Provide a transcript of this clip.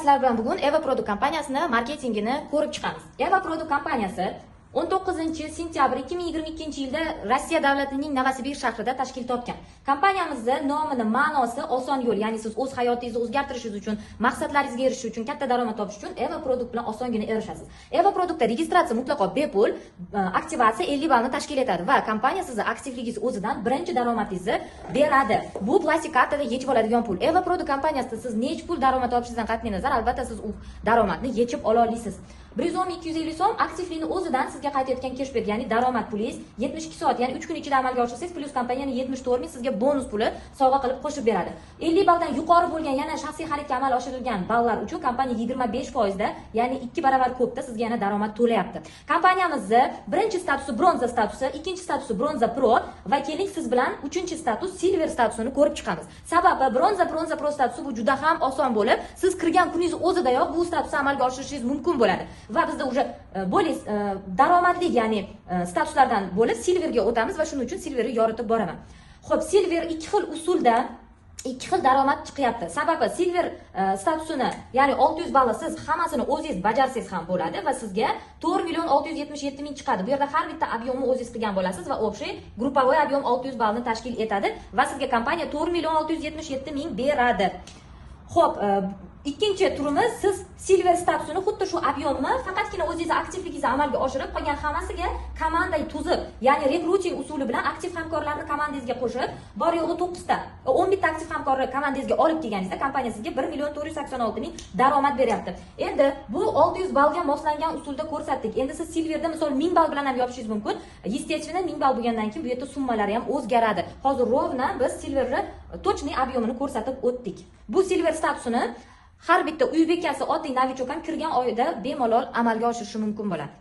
Sizlar bilan bugun Eva Product kompaniyasini marketingini ko'rib chiqamiz. Eva Product kompaniyasi 19-sentyabr 2022-yilda Rossiya davlatining Novosibirsk shahrida tashkil topgan. Kompaniyamizning nomini ma'nosi oson yo'l, ya'ni siz o'z hayotingizni o'zgartirishingiz uchun, maqsadlaringizga erishish uchun, katta daromad topish uchun Eva Product bilan osongina erishasiz. Eva Productda registratsiya mutlaqo bepul, aktivatsiya 50 ballni tashkil etadi va kompaniya sizning aktivligingiz o'zidan birinchi daromadingizni beradi. Bu plastik kartada yechib oladigan pul. Eva Product kompaniyasida siz necha pul daromad topishingizdan qat'iy nazar, albatta siz u daromadni yechib ola olasiz. 110-250 so'm aktivlikni o'zidan sizga qaytayotgan cashback, ya'ni daromad pulingiz 72 soat, ya'ni 3 kun ichida amalga oshirsangiz, plus kompaniyaning 74 ming sizga bonus puli sovg'a qilib qo'shib beradi. 50 balldan yuqori bo'lgan, yana shaxsiy xaridga amalga oshirilgan ballar uchun kompaniya 25%, da, ya'ni 2 barobar ko'pda sizga yana daromad to'layapti. Kompaniyamizning birinchi statusi bronza statusi, ikkinchi statusi bronza pro va keling siz bilan uchinchi status silver statusini ko'rib chiqamiz. Sababi bronza pro statusi bu juda ham oson bo'lib, siz kirgan kuningiz o'zidayoq bu statusni amalga oshirishingiz mumkin bo'ladi. Va bizda уже bo'lis daromadli, ya'ni statuslardan bo'lib silverga o'tamiz va shuning uchun silverni yoritib boraman. Xo'p, silver ikki xil usulda ikki xil daromad chiqyapti. Sababi silver statusini, ya'ni 600 ball siz hammasini o'zingiz bajarsangiz ham bo'ladi va sizga 4.677.000 chiqadi. Bu yerda har bitta obyomni o'zingiz qilgan bo'lasiz va общий групповой объем 600 ballni tashkil etadi va sizga kompaniya 4.677.000 beradi. Xo'p, ikkinchi turimiz, siz silver statusini xuddi shu obyomni faqatgina o'zingiz aktivligingizni amalga oshirib, qolgan hammasiga komanday tuzib, ya'ni rekruting usuli bilan aktiv hamkorlarni komandangizga qo'shib, bor yo'g'i 9 ta, 11 ta aktiv hamkorni komandangizga olib kelganingizda kompaniya sizga 1.486.000 daromad beryapti. Endi bu 600 ballga moslangan usulda ko'rsatdik. Endi siz silverda misol 1000 ball bilan ham yopishingiz mumkin. Естественно, 1000 ball bo'lgandan keyin bu yerda summalari ham o'zgaradi. Hozir rovna biz silverni точный объемini ko'rsatib o'tdik. Bu silver statusini har bitta uy bekasi oddiy novichok ham kirgan oyda bemalol amalga oshirishi mumkin bo'ladi.